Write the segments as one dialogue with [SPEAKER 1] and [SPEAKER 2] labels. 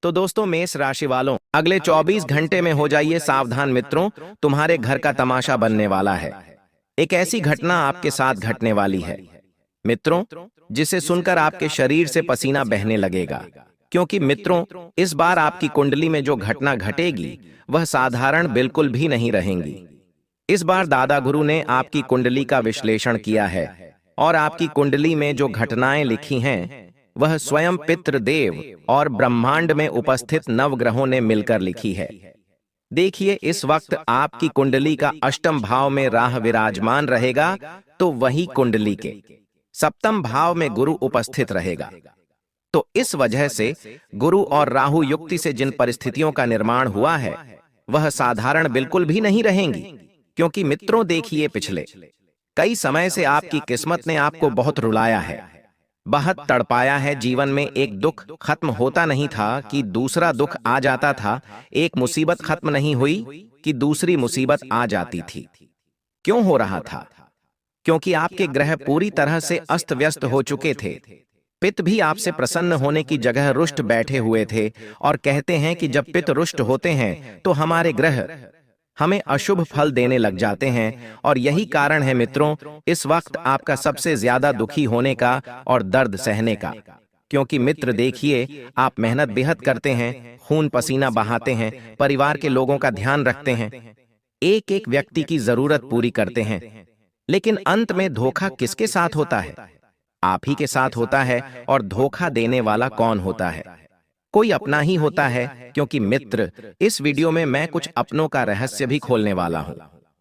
[SPEAKER 1] तो दोस्तों, मेष राशि वालों, अगले 24 घंटे में हो जाइए सावधान मित्रों, तुम्हारे घर का तमाशा बनने वाला है। एक ऐसी घटना आपके साथ घटने वाली है मित्रों, जिसे सुनकर आपके शरीर से पसीना बहने लगेगा। क्योंकि मित्रों, इस बार आपकी कुंडली में जो घटना घटेगी वह साधारण बिल्कुल भी नहीं रहेंगी। इस बार दादा गुरु ने आपकी कुंडली का विश्लेषण किया है और आपकी कुंडली में जो घटनाएं लिखी हैं वह स्वयं पितृदेव और ब्रह्मांड में उपस्थित नवग्रहों ने मिलकर लिखी है। देखिए, इस वक्त आपकी कुंडली का अष्टम भाव में राहु विराजमान रहेगा, तो वही कुंडली के सप्तम भाव में गुरु उपस्थित रहेगा। तो इस वजह से गुरु और राहु युक्ति से जिन परिस्थितियों का निर्माण हुआ है वह साधारण बिल्कुल भी नहीं रहेंगी। क्योंकि मित्रों देखिए, पिछले कई समय से आपकी किस्मत ने आपको बहुत रुलाया है, बहुत तड़पाया है। जीवन में एक दुख खत्म होता नहीं था कि दूसरा दुख आ जाता था, एक मुसीबत खत्म नहीं हुई कि दूसरी मुसीबत आ जाती थी। क्यों हो रहा था? क्योंकि आपके ग्रह पूरी तरह से अस्त व्यस्त हो चुके थे। पित्त भी आपसे प्रसन्न होने की जगह रुष्ट बैठे हुए थे, और कहते हैं कि जब पित्त रुष्ट होते हैं तो हमारे ग्रह हमें अशुभ फल देने लग जाते हैं। और यही कारण है मित्रों, इस वक्त आपका सबसे ज्यादा दुखी होने का और दर्द सहने का। क्योंकि मित्र देखिए, आप मेहनत बेहद करते हैं, खून पसीना बहाते हैं, परिवार के लोगों का ध्यान रखते हैं, एक एक व्यक्ति की जरूरत पूरी करते हैं, लेकिन अंत में धोखा किसके साथ होता है? आप ही के साथ होता है। और धोखा देने वाला कौन होता है? कोई अपना ही होता है। क्योंकि मित्र, इस वीडियो में मैं कुछ अपनों का रहस्य भी खोलने वाला हूं,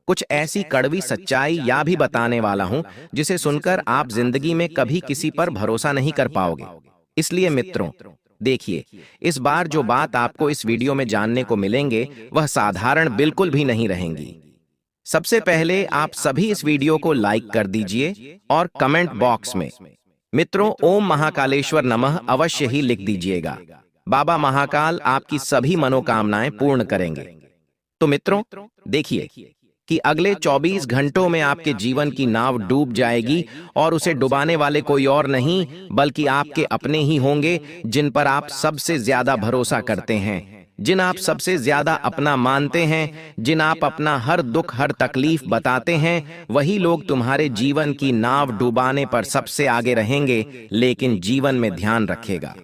[SPEAKER 1] कुछ ऐसी कड़वी सच्चाई या भी बताने वाला हूं जिसे सुनकर आप जिंदगी में कभी किसी पर भरोसा नहीं कर पाओगे। इसलिए मित्रों देखिए, इस बार जो बात आपको इस वीडियो में जानने को मिलेंगे वह साधारण बिल्कुल भी नहीं रहेंगी। सबसे पहले आप सभी इस वीडियो को लाइक कर दीजिए और कमेंट बॉक्स में मित्रों ओम महाकालेश्वर नमः अवश्य ही लिख दीजिएगा। बाबा महाकाल आपकी सभी मनोकामनाएं पूर्ण करेंगे। तो मित्रों देखिए कि अगले 24 घंटों में आपके जीवन की नाव डूब जाएगी, और उसे डुबाने वाले कोई और नहीं बल्कि आपके अपने ही होंगे, जिन पर आप सबसे ज्यादा भरोसा करते हैं, जिन आप सबसे ज्यादा अपना मानते हैं, जिन आप अपना हर दुख हर तकलीफ बताते हैं। वही लोग तुम्हारे जीवन की नाव डुबाने पर सबसे आगे रहेंगे। लेकिन जीवन में ध्यान रखेगा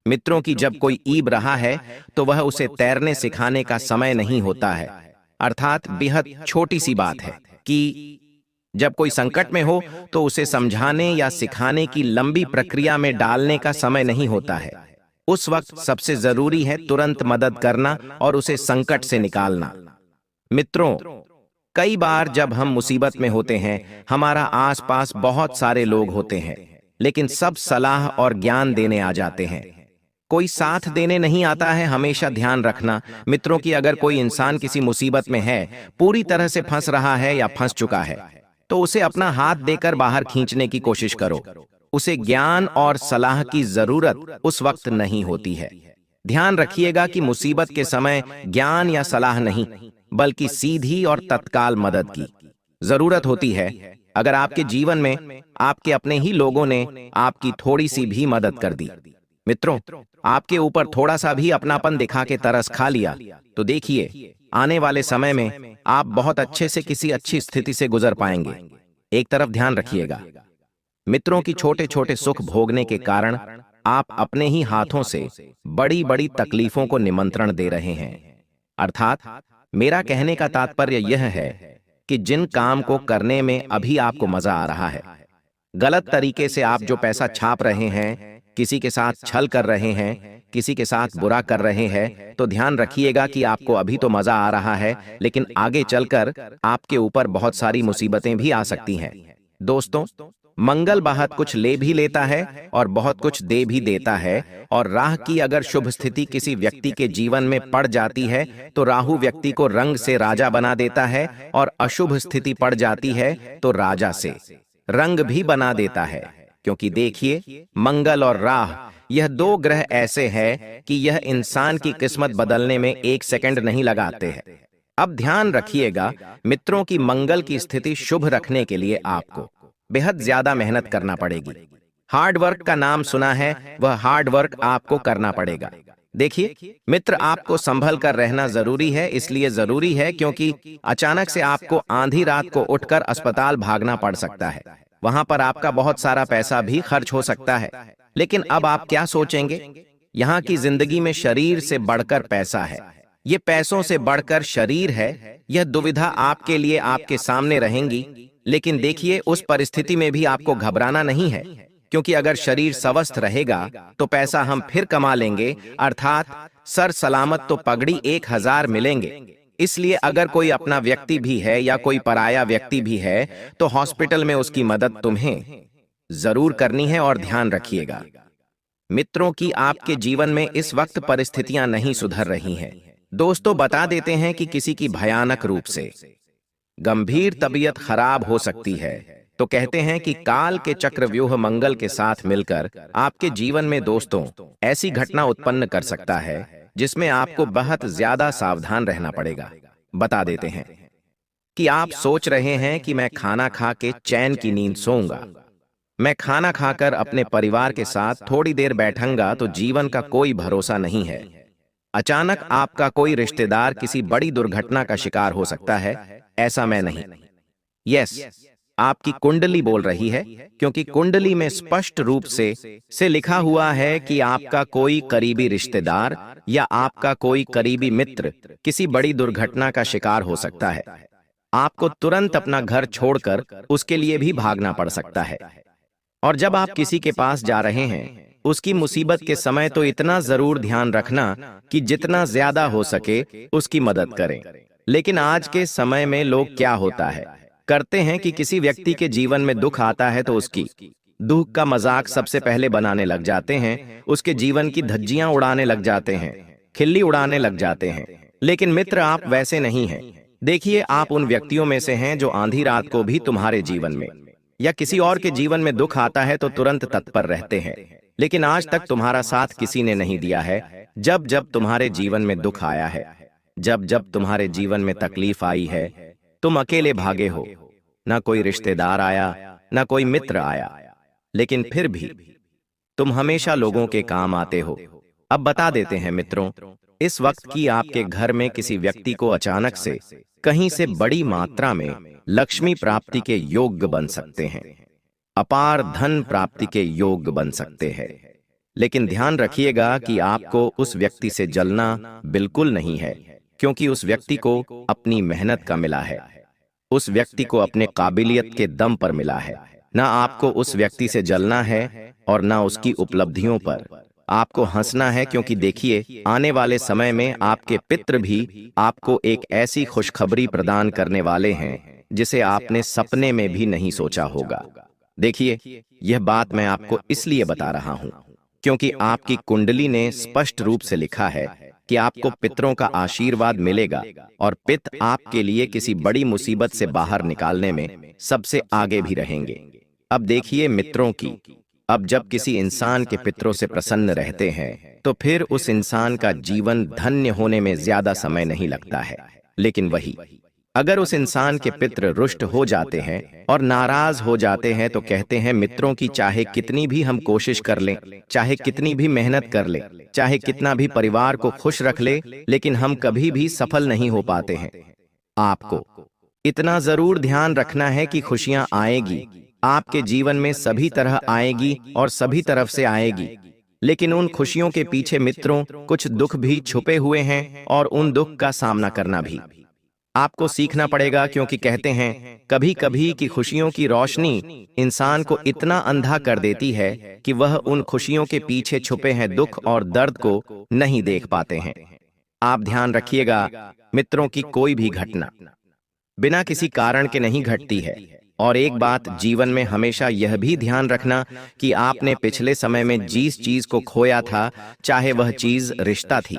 [SPEAKER 1] मित्रों कि जब कोई ईब रहा है तो वह उसे तैरने सिखाने का समय नहीं होता है। अर्थात बेहद छोटी सी बात है कि जब कोई संकट में हो तो उसे समझाने या सिखाने की लंबी प्रक्रिया में डालने का समय नहीं होता है। उस वक्त सबसे जरूरी है तुरंत मदद करना और उसे संकट से निकालना। मित्रों, कई बार जब हम मुसीबत में होते हैं, हमारा आसपास बहुत सारे लोग होते हैं, लेकिन सब सलाह और ज्ञान देने आ जाते हैं, कोई साथ देने नहीं आता है। हमेशा ध्यान रखना मित्रों कि अगर कोई इंसान किसी मुसीबत में है, पूरी तरह से फंस रहा है या फंस चुका है, तो उसे अपना हाथ देकर बाहर खींचने की कोशिश करो। उसे ज्ञान और सलाह की जरूरत उस वक्त नहीं होती है। ध्यान रखिएगा कि मुसीबत के समय ज्ञान या सलाह नहीं बल्कि सीधी और तत्काल मदद की जरूरत होती है। अगर आपके जीवन में आपके अपने ही लोगों ने आपकी थोड़ी सी भी मदद कर दी, मित्रों आपके ऊपर थोड़ा सा भी अपनापन दिखा के तरस खा लिया, तो देखिए आने वाले समय में आप बहुत अच्छे से किसी अच्छी स्थिति से गुजर पाएंगे। एक तरफ ध्यान रखिएगा मित्रों की छोटे छोटे सुख भोगने के कारण आप अपने ही हाथों से बड़ी बड़ी तकलीफों को निमंत्रण दे रहे हैं। अर्थात मेरा कहने का तात्पर्य यह है कि जिन काम को करने में अभी आपको मजा आ रहा है, गलत तरीके से आप जो पैसा छाप रहे हैं, किसी के साथ छल कर रहे हैं, किसी के साथ बुरा कर रहे हैं, तो ध्यान रखिएगा कि आपको अभी तो मजा आ रहा है, लेकिन आगे चलकर आपके ऊपर बहुत सारी मुसीबतें भी आ सकती हैं। दोस्तों, मंगल बहुत कुछ ले भी लेता है और बहुत कुछ दे भी देता है। और राह की अगर शुभ स्थिति किसी व्यक्ति के जीवन में पड़ जाती है तो राहु व्यक्ति को रंग से राजा बना देता है, और अशुभ स्थिति पड़ जाती है तो राजा से रंग भी बना देता है। क्योंकि देखिए, मंगल और राह यह दो ग्रह ऐसे हैं कि यह इंसान की किस्मत बदलने में एक सेकंड नहीं लगाते हैं। अब ध्यान रखिएगा मित्रों की मंगल की स्थिति शुभ रखने के लिए आपको बेहद ज्यादा मेहनत करना पड़ेगी। हार्ड वर्क का नाम सुना है, वह हार्ड वर्क आपको करना पड़ेगा। देखिए मित्र, आपको संभल कर रहना जरूरी है, इसलिए जरूरी है क्योंकि अचानक से आपको आधी रात को उठकर अस्पताल भागना पड़ सकता है। वहां पर आपका बहुत सारा पैसा भी खर्च हो सकता है। लेकिन अब आप क्या सोचेंगे? यहाँ की जिंदगी में शरीर से बढ़कर पैसा है, ये पैसों से बढ़कर शरीर है। यह दुविधा आपके लिए आपके सामने रहेंगी, लेकिन देखिए उस परिस्थिति में भी आपको घबराना नहीं है, क्योंकि अगर शरीर स्वस्थ रहेगा तो पैसा हम फिर कमा लेंगे, अर्थात सर सलामत तो पगड़ी 1000 मिलेंगे। इसलिए अगर कोई अपना व्यक्ति भी है या कोई पराया व्यक्ति भी है तो हॉस्पिटल में उसकी मदद तुम्हें जरूर करनी है। और ध्यान रखिएगा मित्रों कि आपके जीवन में इस वक्त परिस्थितियां नहीं सुधर रही हैं। दोस्तों बता देते हैं कि किसी की भयानक रूप से गंभीर तबीयत खराब हो सकती है, तो कहते हैं कि काल के चक्रव्यूह मंगल के साथ मिलकर आपके जीवन में दोस्तों ऐसी घटना उत्पन्न कर सकता है जिसमें आपको बहुत ज्यादा सावधान रहना पड़ेगा। बता देते हैं कि आप सोच रहे हैं कि मैं खाना खा के चैन की नींद सोऊंगा, मैं खाना खाकर अपने परिवार के साथ थोड़ी देर बैठूंगा, तो जीवन का कोई भरोसा नहीं है। अचानक आपका कोई रिश्तेदार किसी बड़ी दुर्घटना का शिकार हो सकता है। ऐसा मैं नहीं। यस, आपकी कुंडली बोल रही है, क्योंकि कुंडली में स्पष्ट रूप से लिखा हुआ है कि आपका कोई करीबी रिश्तेदार या आपका कोई करीबी मित्र किसी बड़ी दुर्घटना का शिकार हो सकता है। आपको तुरंत अपना घर छोड़कर उसके लिए भी भागना पड़ सकता है। और जब आप किसी के पास जा रहे हैं उसकी मुसीबत के समय तो इतना जरूर ध्यान रखना कि जितना ज्यादा हो सके उसकी मदद करें। लेकिन आज के समय में लोग क्या होता है करते हैं कि किसी व्यक्ति के जीवन में दुख आता है तो उसकी दुख का मजाक सबसे पहले बनाने लग जाते हैं, उसके जीवन की धज्जियां उड़ाने लग जाते हैं, खिल्ली उड़ाने लग जाते हैं। लेकिन मित्र आप वैसे नहीं हैं। देखिए आप उन व्यक्तियों में से हैं जो आधी रात को भी तुम्हारे जीवन में या किसी और के जीवन में दुख आता है तो तुरंत तत्पर रहते हैं। लेकिन आज तक तुम्हारा साथ किसी ने नहीं दिया है। जब जब तुम्हारे जीवन में दुख आया है, जब जब तुम्हारे जीवन में तकलीफ आई है, तुम अकेले भागे हो। ना कोई रिश्तेदार आया, ना कोई मित्र आया, लेकिन फिर भी तुम हमेशा लोगों के काम आते हो। अब बता देते हैं मित्रों, इस वक्त की आपके घर में किसी व्यक्ति को अचानक से कहीं से बड़ी मात्रा में लक्ष्मी प्राप्ति के योग बन सकते हैं, अपार धन प्राप्ति के योग बन सकते हैं। लेकिन ध्यान रखिएगा कि आपको उस व्यक्ति से जलना बिल्कुल नहीं है, क्योंकि उस व्यक्ति को अपनी मेहनत का मिला है, उस व्यक्ति को अपने काबिलियत के दम पर मिला है। ना आपको उस व्यक्ति से जलना है और ना उसकी उपलब्धियों पर आपको हंसना है, क्योंकि देखिए आने वाले समय में आपके पितृ भी आपको एक ऐसी खुशखबरी प्रदान करने वाले हैं जिसे आपने सपने में भी नहीं सोचा होगा। देखिए यह बात मैं आपको इसलिए बता रहा हूं क्योंकि आपकी कुंडली ने स्पष्ट रूप से लिखा है कि आपको पितरों का आशीर्वाद मिलेगा और पिता आपके लिए किसी बड़ी मुसीबत से बाहर निकालने में सबसे आगे भी रहेंगे। अब देखिए मित्रों की, अब जब किसी इंसान के पितरों से प्रसन्न रहते हैं तो फिर उस इंसान का जीवन धन्य होने में ज्यादा समय नहीं लगता है। लेकिन वही अगर उस इंसान के पितृ रुष्ट हो जाते हैं और नाराज हो जाते हैं तो कहते हैं मित्रों की चाहे कितनी भी हम कोशिश कर लें, चाहे कितनी भी मेहनत कर लें, चाहे कितना भी परिवार को खुश रख ले, लेकिन हम कभी भी सफल नहीं हो पाते हैं। आपको इतना जरूर ध्यान रखना है कि खुशियां आएगी, आपके जीवन में सभी तरह आएगी और सभी तरफ से आएगी, लेकिन उन खुशियों के पीछे मित्रों कुछ दुख भी छुपे हुए हैं और उन दुख का सामना करना भी आपको सीखना पड़ेगा। क्योंकि कहते हैं कभी कभी कि खुशियों की रोशनी इंसान को इतना अंधा कर देती है कि वह उन खुशियों के पीछे छुपे हैं दुख और दर्द को नहीं देख पाते हैं। आप ध्यान रखिएगा मित्रों की कोई भी घटना बिना किसी कारण के नहीं घटती है। और एक बात जीवन में हमेशा यह भी ध्यान रखना कि आपने पिछले समय में जिस चीज को खोया था, चाहे वह चीज रिश्ता थी,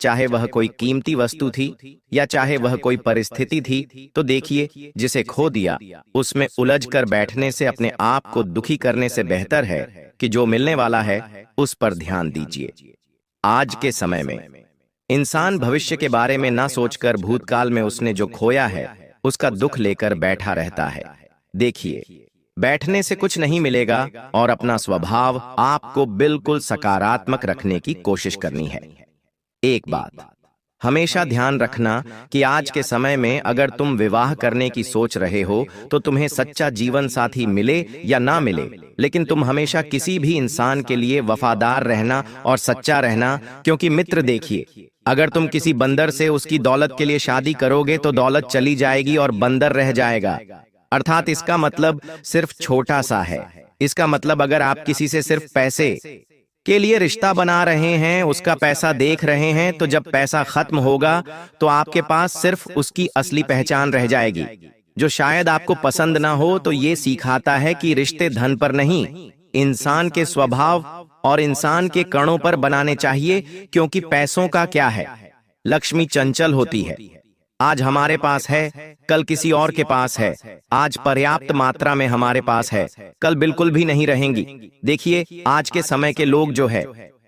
[SPEAKER 1] चाहे वह कोई कीमती वस्तु थी या चाहे वह कोई परिस्थिति थी, तो देखिए जिसे खो दिया उसमें उलझ कर बैठने से अपने आप को दुखी करने से बेहतर है कि जो मिलने वाला है उस पर ध्यान दीजिए। आज के समय में इंसान भविष्य के बारे में ना सोचकर भूतकाल में उसने जो खोया है उसका दुख लेकर बैठा रहता है। देखिए बैठने से कुछ नहीं मिलेगा और अपना स्वभाव आपको बिल्कुल सकारात्मक रखने की कोशिश करनी है। एक बात हमेशा ध्यान रखना कि आज के समय में अगर तुम विवाह करने की सोच रहे हो तो तुम्हें सच्चा जीवन साथी मिले या ना मिले, लेकिन तुम हमेशा किसी भी इंसान के लिए वफादार रहना और सच्चा रहना, क्योंकि मित्र देखिए, अगर तुम किसी बंदर से उसकी दौलत के लिए शादी करोगे तो दौलत चली जाएगी और बंदर रह जाएगा। अर्थात इसका मतलब सिर्फ छोटा सा है। इसका मतलब अगर आप किसी से सिर्फ पैसे के लिए रिश्ता बना रहे हैं, उसका पैसा देख रहे हैं, तो जब पैसा खत्म होगा तो आपके पास सिर्फ उसकी असली पहचान रह जाएगी, जो शायद आपको पसंद ना हो। तो ये सिखाता है कि रिश्ते धन पर नहीं, इंसान के स्वभाव और इंसान के कणों पर बनाने चाहिए, क्योंकि पैसों का क्या है, लक्ष्मी चंचल होती है। आज हमारे पास है, कल किसी और के पास है। आज पर्याप्त मात्रा में हमारे पास है, कल बिल्कुल भी नहीं रहेंगी। देखिए, आज के समय के लोग जो है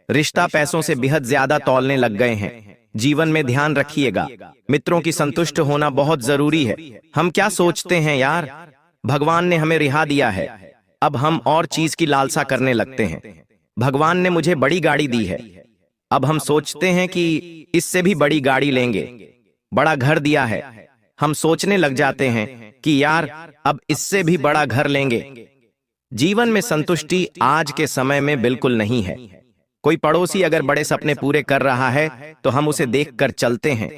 [SPEAKER 1] रिश्ता पैसों से बेहद ज्यादा तौलने लग गए हैं। जीवन में ध्यान रखिएगा, मित्रों की संतुष्ट होना बहुत जरूरी है। हम क्या सोचते हैं यार, भगवान ने हमें रिहा दिया है, अब हम और चीज की लालसा करने लगते हैं। भगवान ने मुझे बड़ी गाड़ी दी है, अब हम सोचते हैं कि इससे भी बड़ी गाड़ी लेंगे। बड़ा घर दिया है, हम सोचने लग जाते हैं कि यार अब इससे भी बड़ा घर लेंगे। जीवन में संतुष्टि आज के समय में बिल्कुल नहीं है। कोई पड़ोसी अगर बड़े सपने पूरे कर रहा है तो हम उसे देखकर चलते हैं।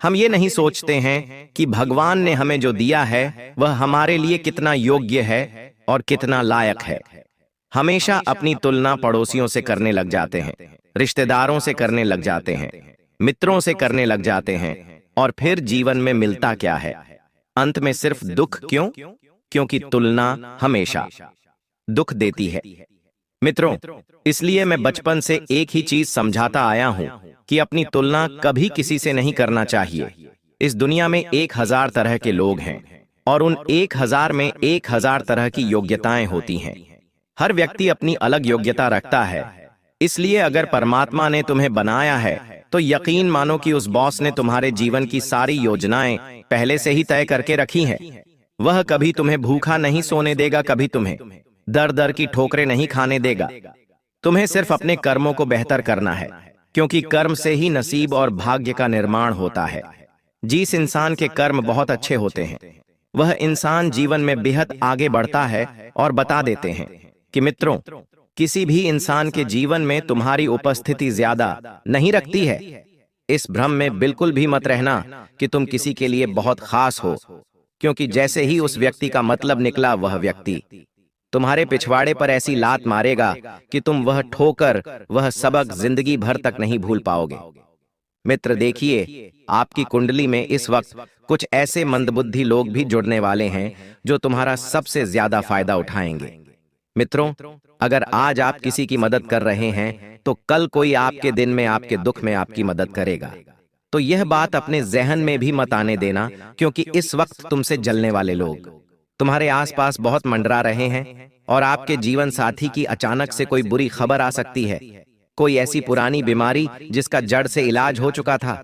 [SPEAKER 1] हम ये नहीं सोचते हैं कि भगवान ने हमें जो दिया है वह हमारे लिए कितना योग्य है और कितना लायक है। हमेशा अपनी तुलना पड़ोसियों से करने लग जाते हैं, रिश्तेदारों से करने लग जाते हैं, मित्रों से करने लग जाते हैं, और फिर जीवन में मिलता क्या है? अंत में सिर्फ दुख। क्यों? क्योंकि तुलना हमेशा दुख देती है। मित्रों, इसलिए मैं बचपन से एक ही चीज समझाता आया हूं कि अपनी तुलना कभी किसी से नहीं करना चाहिए। इस दुनिया में 1000 तरह के लोग हैं और उन 1000 में 1000 तरह की योग्यताएं होती हैं। हर व्यक्ति अपनी अलग योग्यता रखता है। इसलिए अगर परमात्मा ने तुम्हें बनाया है तो यकीन मानो कि उस बॉस ने तुम्हारे जीवन की सारी योजनाएं पहले से ही तय करके रखी हैं। वह कभी तुम्हें भूखा नहीं सोने देगा, कभी तुम्हें दर दर की ठोकरें नहीं खाने देगा। तुम्हें सिर्फ अपने कर्मों को बेहतर करना है, क्योंकि कर्म से ही नसीब और भाग्य का निर्माण होता है। जिस इंसान के कर्म बहुत अच्छे होते हैं वह इंसान जीवन में बेहद आगे बढ़ता है और बता देते हैं कि मित्रों, किसी भी इंसान के जीवन में तुम्हारी उपस्थिति ज्यादा नहीं रखती है। इस भ्रम में बिल्कुल भी मत रहना कि तुम किसी के लिए बहुत खास हो, क्योंकि जैसे ही उस व्यक्ति का मतलब निकला वह व्यक्ति तुम्हारे पिछवाड़े पर ऐसी लात मारेगा कि तुम वह ठोकर, वह सबक जिंदगी भर तक नहीं भूल पाओगे। मित्र देखिए, आपकी कुंडली में इस वक्त कुछ ऐसे मंदबुद्धि लोग भी जुड़ने वाले हैं जो तुम्हारा सबसे ज्यादा फायदा उठाएंगे। मित्रों, अगर आज आप किसी की मदद कर रहे हैं तो कल कोई आपके दिन में, आपके दुख में आपकी मदद करेगा। तो यह बात अपने जहन में भी मत आने देना, क्योंकि इस वक्त तुमसे जलने वाले लोग तुम्हारे आसपास बहुत मंडरा रहे हैं और आपके जीवन साथी की अचानक से कोई बुरी खबर आ सकती है। कोई ऐसी पुरानी बीमारी जिसका जड़ से इलाज हो चुका था,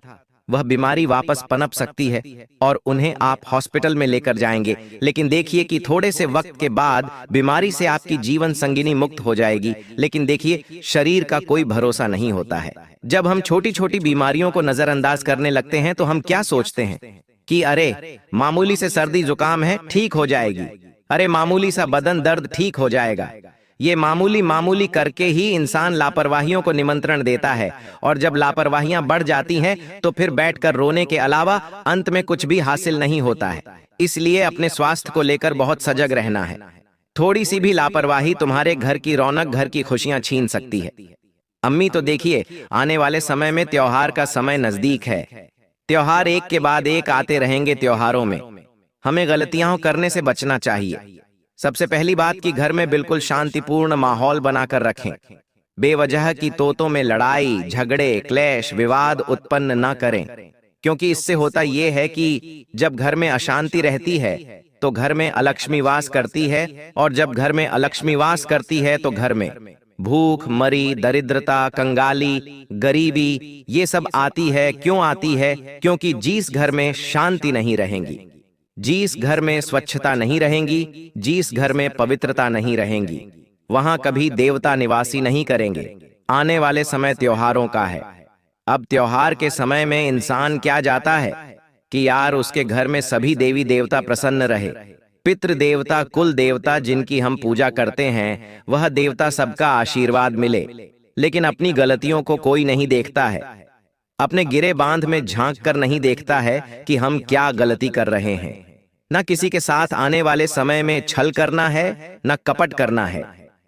[SPEAKER 1] वह बीमारी वापस पनप सकती है और उन्हें आप हॉस्पिटल में लेकर जाएंगे। लेकिन देखिए कि थोड़े से वक्त के बाद बीमारी से आपकी जीवन संगिनी मुक्त हो जाएगी। लेकिन देखिए, शरीर का कोई भरोसा नहीं होता है। जब हम छोटी छोटी बीमारियों को नजरअंदाज करने लगते हैं तो हम क्या सोचते हैं कि अरे मामूली से सर्दी जुकाम है, ठीक हो जाएगी। अरे मामूली सा बदन दर्द, ठीक हो जाएगा। ये मामूली करके ही इंसान लापरवाहियों को निमंत्रण देता है, और जब लापरवाहियां बढ़ जाती हैं तो फिर बैठकर रोने के अलावा अंत में कुछ भी हासिल नहीं होता है। इसलिए अपने स्वास्थ्य को लेकर बहुत सजग रहना है। थोड़ी सी भी लापरवाही तुम्हारे घर की रौनक, घर की खुशियां छीन सकती है। अम्मी, तो देखिए, आने वाले समय में त्योहार का समय नजदीक है। त्योहार एक के बाद एक आते रहेंगे। त्योहारों में हमें गलतियां करने से बचना चाहिए। सबसे पहली बात कि घर में बिल्कुल शांतिपूर्ण माहौल बनाकर रखें। बेवजह की तोतों में लड़ाई, झगड़े, क्लेश, विवाद उत्पन्न न करें, क्योंकि इससे होता यह है कि जब घर में अशांति रहती है तो घर में अलक्ष्मी वास करती है, और जब घर में अलक्ष्मी वास करती है तो घर में भूख, मरी, दरिद्रता, कंगाली, गरीबी, ये सब आती है। क्यों आती है? क्योंकि जिस घर में शांति नहीं रहेंगी, जिस घर में स्वच्छता नहीं रहेंगी, जिस घर में पवित्रता नहीं रहेंगी, वहां कभी देवता निवासी नहीं करेंगे। आने वाले समय त्योहारों का है। अब त्योहार के समय में इंसान क्या जाता है कि यार उसके घर में सभी देवी देवता प्रसन्न रहे। पितृ देवता, कुल देवता जिनकी हम पूजा करते हैं, वह देवता सबका आशीर्वाद मिले। लेकिन अपनी गलतियों को कोई नहीं देखता है। अपने गिरे बांध में झांक कर नहीं देखता है कि हम क्या गलती कर रहे हैं। न किसी के साथ आने वाले समय में छल करना है, न कपट करना है।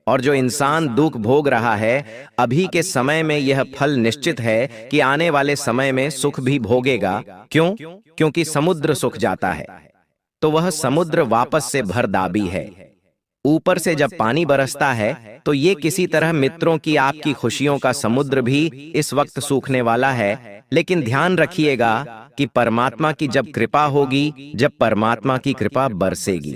[SPEAKER 1] और जो इंसान दुख भोग रहा है, अभी के समय में यह फल निश्चित है कि आने वाले समय में सुख भी भोगेगा। क्यों? क्योंकि समुद्र सूख जाता है तो वह समुद्र वापस से भर दाबी है। ऊपर से जब पानी बरसता है तो ये किसी तरह मित्रों की आपकी खुशियों का समुद्र भी इस वक्त सूखने वाला है। लेकिन ध्यान रखिएगा कि परमात्मा की जब कृपा होगी, जब परमात्मा की कृपा बरसेगी,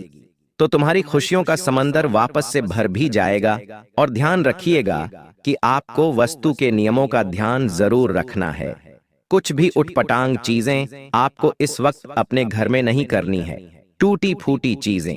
[SPEAKER 1] तो तुम्हारी खुशियों का समंदर वापस से भर भी जाएगा। और ध्यान रखिएगा कि आपको वस्तु के नियमों का ध्यान जरूर रखना है। कुछ भी उटपटांग चीजें आपको इस वक्त अपने घर में नहीं करनी है। टूटी फूटी चीजें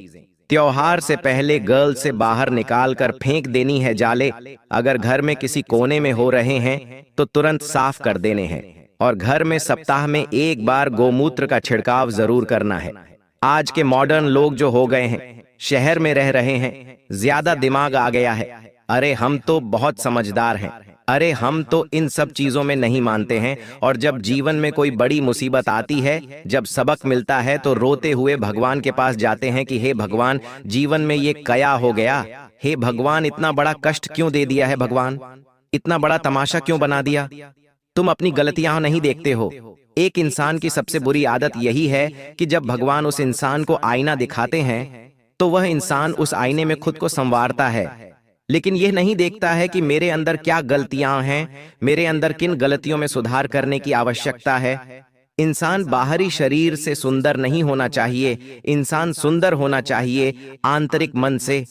[SPEAKER 1] त्योहार से पहले गर्ल से बाहर निकाल कर फेंक देनी है जाले। अगर घर में किसी कोने में हो रहे हैं तो तुरंत साफ कर देने हैं। और घर में सप्ताह में एक बार गोमूत्र का छिड़काव जरूर करना है। आज के मॉडर्न लोग जो हो गए हैं, शहर में रह रहे हैं, ज्यादा दिमाग आ गया है। अरे हम तो बहुत समझदार हैं, अरे हम तो इन सब चीजों में नहीं मानते हैं। और जब जीवन में कोई बड़ी मुसीबत आती है, जब सबक मिलता है, तो रोते हुए भगवान के पास जाते हैं कि हे भगवान, जीवन में ये क्या हो गया। हे भगवान, इतना बड़ा कष्ट क्यों दे दिया है भगवान, इतना बड़ा तमाशा क्यों बना दिया। तुम अपनी गलतियां नहीं देखते हो। एक इंसान की सबसे बुरी आदत यही है कि जब भगवान उस इंसान को आईना दिखाते हैं तो वह इंसान उस आईने में खुद को संवारता है, लेकिन यह नहीं देखता है कि मेरे अंदर क्या गलतियां हैं, मेरे अंदर किन गलतियों में सुधार करने की आवश्यकता है। इंसान बाहरी शरीर से सुंदर नहीं होना चाहिए, इंसान सुंदर होना चाहिए आंतरिक मन से।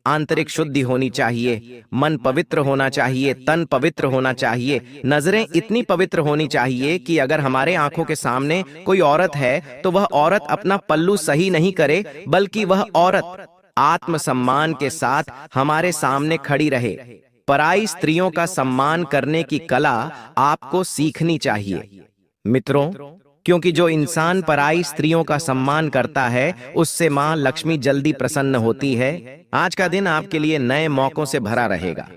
[SPEAKER 1] आंतरिक शुद्धि होनी चाहिए, मन पवित्र होना चाहिए, तन पवित्र होना चाहिए, नजरें इतनी पवित्र होनी चाहिए कि अगर हमारे आंखों के सामने कोई औरत है तो वह औरत अपना पल्लू सही नहीं करे, बल्कि वह औरत आत्मसम्मान के साथ हमारे सामने खड़ी रहे। पराई स्त्रियों का सम्मान करने की कला आपको सीखनी चाहिए मित्रों, क्योंकि जो इंसान पराई स्त्रियों का सम्मान करता है, उससे मां लक्ष्मी जल्दी प्रसन्न होती है। आज का दिन आपके लिए नए मौकों से भरा रहेगा।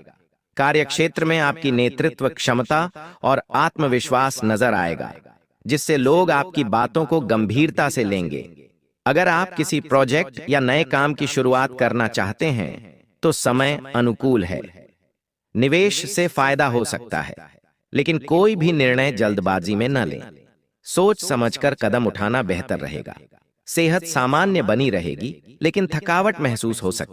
[SPEAKER 1] कार्यक्षेत्र में आपकी नेतृत्व क्षमता और आत्मविश्वास नजर आएगा, जिससे लोग आपकी बातों को गंभीरता से लेंगे। अगर आप किसी प्रोजेक्ट या नए काम की शुरुआत करना चाहते हैं तो समय अनुकूल है। निवेश से फायदा हो सकता है, लेकिन कोई भी निर्णय जल्दबाजी में न लें। सोच समझकर कदम उठाना बेहतर रहेगा। सेहत सामान्य बनी रहेगी, लेकिन थकावट महसूस हो सकती है।